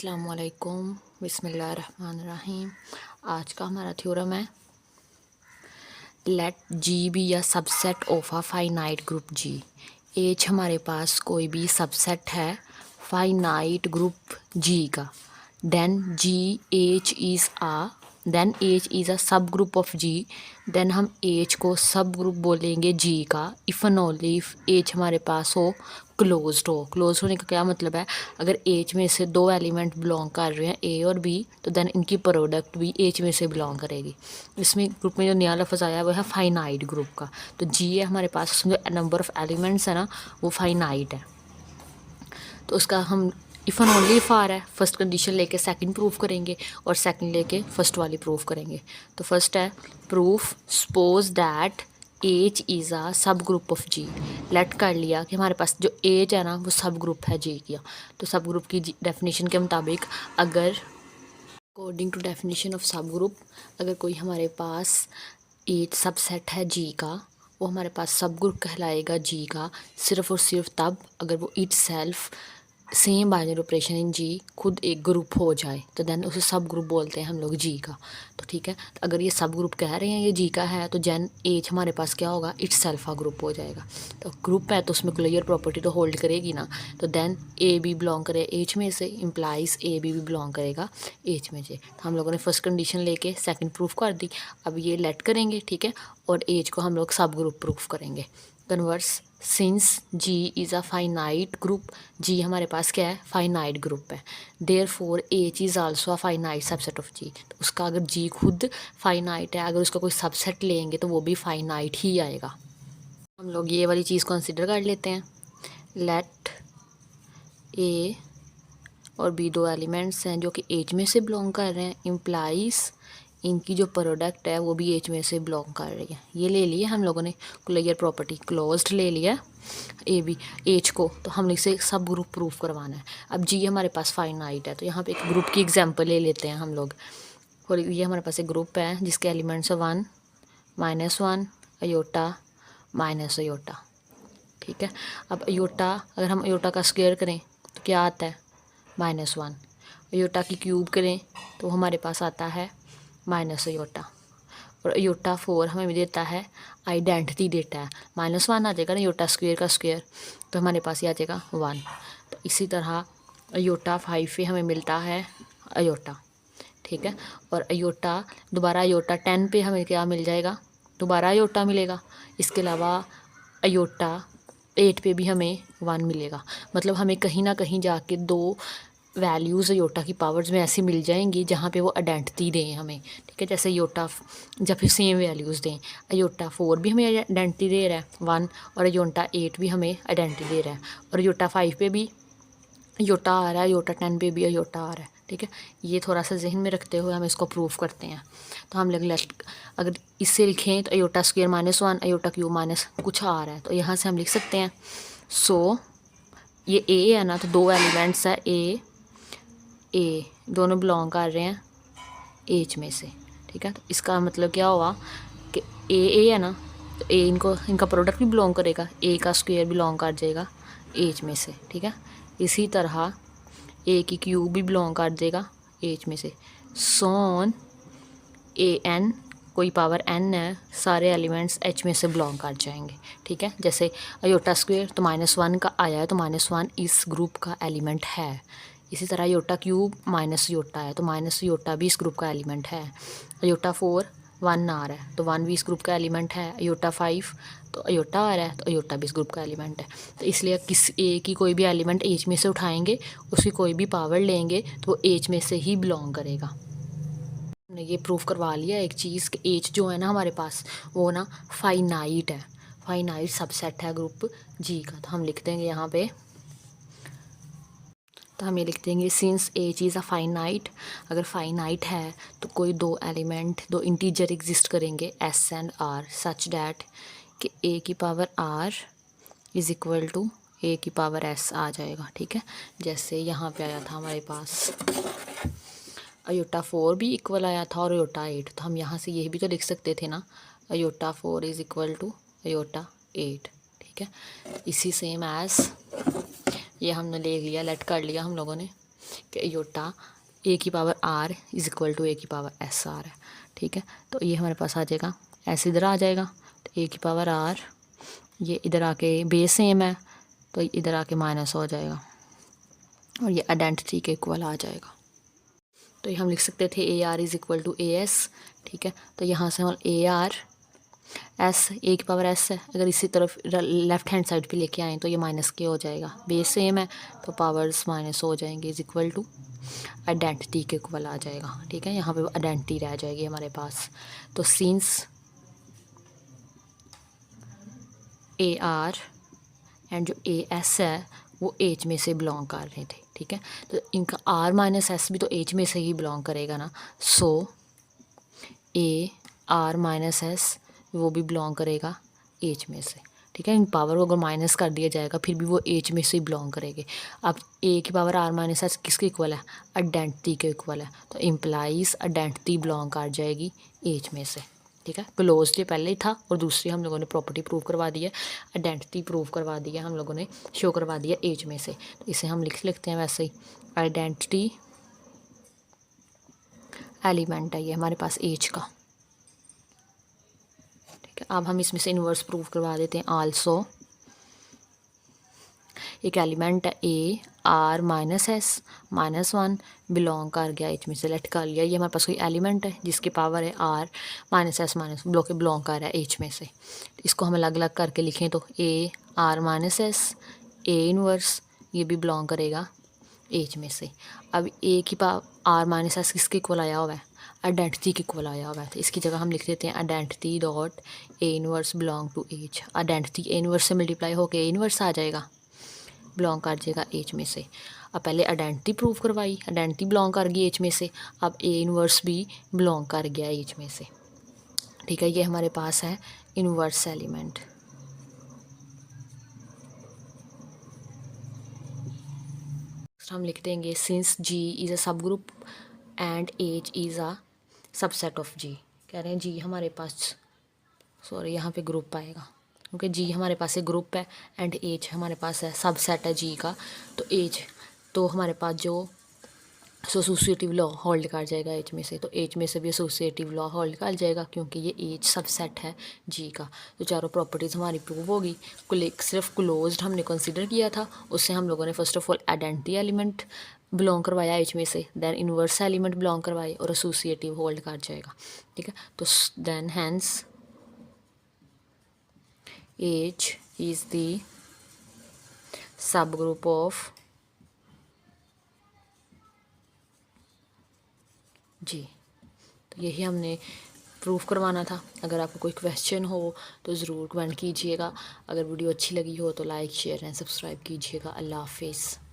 अस्सलामुअलैकुम बिस्मिल्लाहिर्रहमानिर्रहीम। आज का हमारा थ्योरम है लेट जी बी या subset of a finite group G. H हमारे पास कोई भी सबसेट है फाइनाइट ग्रुप जी का, then G H is a subgroup of G. Then हम एच को सब ग्रुप बोलेंगे जी का if and only if H हमारे पास हो क्लोज्ड हो। क्लोज होने का क्या मतलब है, अगर एच में से दो एलिमेंट बिलोंग कर रहे हैं ए और बी, तो देन इनकी प्रोडक्ट भी एच में से बिलोंग करेगी। इसमें ग्रुप में जो नया लफ्ज़ आया है वो है फाइनाइट ग्रुप का। तो जी है हमारे पास, उसमें जो नंबर ऑफ़ एलिमेंट्स है ना वो फाइनाइट है। तो उसका हम इफ़ एंड ओनली इफ़ आ रहा है, फर्स्ट कंडीशन लेके सेकंड प्रूफ करेंगे और सेकंड लेके फर्स्ट वाली प्रूफ करेंगे। तो फर्स्ट है proof suppose that H is a subgroup of ji. Late कर लिया कि हमारे पास जो एच है ना वो सब ग्रुप है जी का। तो सब ग्रुप की डेफिनेशन के मुताबिक, अगर अकॉर्डिंग टू डेफिनेशन ऑफ सब ग्रुप, अगर कोई हमारे पास एच सबसेट है जी का, वो हमारे पास सब ग्रुप कहलाएगा जी का सिर्फ़ और सिर्फ तब अगर वो itself same binary operation in G खुद एक ग्रुप हो जाए, तो देन उसे सब ग्रुप बोलते हैं हम लोग जी का। तो ठीक है, तो अगर ये सब ग्रुप कह रहे हैं ये जी का है, तो जैन एच हमारे पास क्या होगा, इट सेल्फ ग्रुप हो जाएगा। तो ग्रुप है तो उसमें क्लियर प्रॉपर्टी तो होल्ड करेगी ना। तो देन ए बी बिलोंग करे एच में से, इम्प्लाइज ए बी भी बिलोंग करेगा एच में से। तो हम लोगों ने फर्स्ट कंडीशन लेके सेकंड प्रूफ कर दी। अब ये लेट करेंगे, ठीक है, और एच को हम लोग सब ग्रुप प्रूफ करेंगे। Converse since G is a finite group, G हमारे पास क्या है, फाइनाइट ग्रुप है। Therefore H is also a finite subset of G. तो उसका अगर जी खुद फाइनाइट है, अगर उसका कोई सबसेट लेंगे तो वो भी फाइनाइट ही आएगा। हम लोग ये वाली चीज़ कंसिडर कर लेते हैं। लेट ए और बी दो एलिमेंट्स हैं जो कि एच में से बिलोंग कर रहे हैं, इम्प्लाइज इनकी जो प्रोडक्ट है वो भी एच में से बिलोंग कर रही है। ये ले लिए हम लोगों ने क्लियर प्रॉपर्टी, क्लोज्ड ले लिया ए बी एच को। तो हमने इसे सब ग्रुप प्रूफ करवाना है। अब जी हमारे पास फाइनाइट है, तो यहाँ पे एक ग्रुप की एग्जांपल ले लेते हैं हम लोग। और ये हमारे पास एक ग्रुप है जिसके एलिमेंट्स है 1 -1 अयोटा माइनस अयोटा। ठीक है, अब अयोटा अगर हम अयोटा का स्क्वायर करें तो क्या आता है, -1। अयोटा की क्यूब करें तो हमारे पास आता है माइनस अयोटा। और अयोटा 4 हमें देता है आइडेंटिटी देता है, -1 आ जाएगा ना अयोटा स्क्वायर का स्क्वायर, तो हमारे पास ये आ जाएगा 1। तो इसी तरह अयोटा 5 पे हमें मिलता है अयोटा, ठीक है। और अयोटा दोबारा अयोटा 10 पे हमें क्या मिल जाएगा, दोबारा अयोटा मिलेगा। इसके अलावा अयोटा 8 पे भी हमें 1 मिलेगा। मतलब हमें कहीं ना कहीं जाके दो वैल्यूज़ योटा की पावर्स में ऐसी मिल जाएंगी जहाँ पे वो आइडेंटिटी दें हमें, ठीक है। जैसे योटा जब फिर सेम वैल्यूज़ दें, अयोटा 4 भी हमें आइडेंटिटी दे रहा है 1, और अयोटा 8 भी हमें आइडेंटिटी दे रहा है, और अयोटा 5 पे भी अयोटा आ रहा है, अयोटा 10 पे भी अयोटा आ रहा है, ठीक है। ये थोड़ा सा जहन में रखते हुए हम इसको प्रूफ करते हैं। तो हम लोग अगर इससे लिखें तो iota square -1 iota cube minus कुछ आ रहा है, तो यहाँ से हम लिख सकते हैं। सो ये ए है ना, तो दो एलिमेंट्स है ए दोनों बिलोंग कर रहे हैं एच में से, ठीक है। तो इसका मतलब क्या हुआ कि ए है ना, तो ए इनका प्रोडक्ट भी बिलोंग करेगा, ए का स्क्वायर बिलोंग कर जाएगा एच में से, ठीक है। इसी तरह ए की क्यूब भी बिलोंग कर देगा एच में से। सोन ए एन कोई पावर एन है, सारे एलिमेंट्स एच में से बिलोंग कर जाएंगे, ठीक है। जैसे अयोटा स्क्वायर तो -1 का आया है, तो -1 इस ग्रुप का एलिमेंट है। इसी तरह अयोटा क्यूब माइनस अयोटा है, तो माइनस अयोटा भी इस ग्रुप का एलिमेंट है। अयोटा 4 1 आ रहा है, तो 1 भी इस ग्रुप का एलिमेंट है। अयोटा 5 तो अयोटा आ रहा है, तो अयोटा भी इस ग्रुप का एलिमेंट है। तो इसलिए किस ए की कोई भी एलिमेंट एच में से उठाएंगे, उसकी कोई भी पावर लेंगे तो वो एच में से ही बिलोंग करेगा। हमने ये प्रूफ करवा लिया एक चीज़ कि एच जो है ना हमारे पास वो ना फाइनाइट है, फाइनाइट सबसेट है ग्रुप जी का। तो हम लिख देंगे यहाँ पे, तो हम ये लिख देंगे since H is a finite, अगर फाइनाइट है तो कोई दो एलिमेंट दो इंटीजर एग्जिस्ट करेंगे s and r such that कि ए की power r is equal to a की पावर एस आ जाएगा, ठीक है। जैसे यहाँ पे आया था हमारे पास अयोटा 4 भी इक्वल आया था और अयोटा 8, तो हम यहाँ से ये भी तो लिख सकते थे ना, iota 4 is equal to iota 8, ठीक है। इसी सेम एज ये हमने ले लिया, लेट कर लिया हम लोगों ने। कि आयोटा ए की power r is equal to a की पावर एस आर है। ठीक है, तो ये हमारे पास आ जाएगा, एस इधर आ जाएगा, तो ए की पावर आर, ये इधर आके बेस सेम है तो इधर आके माइनस हो जाएगा और ये आइडेंटिटी के इक्वल आ जाएगा। तो ये हम लिख सकते थे A R is equal to A S. ठीक है, तो यहाँ से हम ए आर एस, ए की पावर एस है, अगर इसी तरफ लेफ्ट हैंड साइड पे लेके आएँ तो ये माइनस के हो जाएगा, बेस सेम है तो पावर्स माइनस हो जाएंगे, इज़ इक्वल टू आइडेंटिटी के इक्वल आ जाएगा। ठीक है, यहाँ पे आइडेंटिटी रह जाएगी हमारे पास। तो सिंस ए आर एंड जो ए एस है वो एच में से बिलोंग कर रहे थे। ठीक है, तो इनका आर माइनस एस भी तो एच में से ही बिलोंग करेगा ना, सो ए आर माइनस एस वो भी बिलोंग करेगा एच में से। ठीक है, इन पावर को अगर माइनस कर दिया जाएगा फिर भी वो एच में से ही बिलोंग करेंगे। अब ए की पावर आर माइनस एस किसके इक्वल है, आइडेंटिटी के इक्वल है, तो इम्प्लाइज आइडेंटिटी बिलोंग कर जाएगी एच में से। ठीक है, क्लोज ये पहले ही था और दूसरी हम लोगों ने प्रॉपर्टी प्रूव करवा दी है, आइडेंटिटी प्रूव करवा दी है, हम लोगों ने शो करवा दिया एच में से। तो इसे हम लिख लेते हैं वैसे ही, आइडेंटिटी एलिमेंट है ये हमारे पास एच का। ठीक है, अब हम इसमें से इन्वर्स प्रूव करवा देते हैं। आल्सो एक एलिमेंट है A R minus S minus one belong कर गया एच में, सेलेक्ट कर लिया, ये हमारे पास कोई एलिमेंट है जिसकी पावर है R minus S minus belong कर रहा है एच में से। इसको हम अलग अलग करके लिखें तो A R minus S A inverse ये भी बिलोंग करेगा एच में से। अब ए की पावर आर माइनस एस किसके इक्वल आया हुआ है, आइडेंटिटी के इक्वल आया हुआ है, तो इसकी जगह हम लिख देते हैं identity dot A inverse belong to H. Identity A inverse से मल्टीप्लाई होकर ए इनवर्स आ जाएगा, बिलोंग कर जाएगा एच में से। अब पहले आइडेंटिटी प्रूव करवाई, आइडेंटिटी बिलोंग कर गई एच में से, अब ए इनवर्स भी बिलोंग कर गया एच में से। ठीक है, ये हमारे पास है इनवर्स एलिमेंट। हम लिख देंगे since G is a subgroup and H is a subset of G. कह रहे हैं जी हमारे पास, सॉरी यहाँ पे ग्रुप आएगा क्योंकि जी हमारे पास एक ग्रुप है एंड एच हमारे पास है सबसेट है जी का, तो एच तो हमारे पास जो एसोसिएटिव लॉ होल्ड कर जाएगा एच में से, तो एच में से भी एसोसिएटिव लॉ होल्ड कर जाएगा क्योंकि ये एच सबसेट है जी का। तो चारों प्रॉपर्टीज़ हमारी प्रूव होगी। सिर्फ क्लोज्ड हमने कंसिडर किया था, उससे हम लोगों ने first of all identity element belong करवाया एच में से, देन इनवर्स एलिमेंट बिलोंग करवाए और एसोसिएटिव होल्ड कर जाएगा। ठीक है, तो then hence H is the subgroup of G। तो यही हमने प्रूफ करवाना था। अगर आपको कोई क्वेश्चन हो तो ज़रूर कमेंट कीजिएगा। अगर वीडियो अच्छी लगी हो तो लाइक शेयर एंड सब्सक्राइब कीजिएगा। अल्लाह हाफिज़।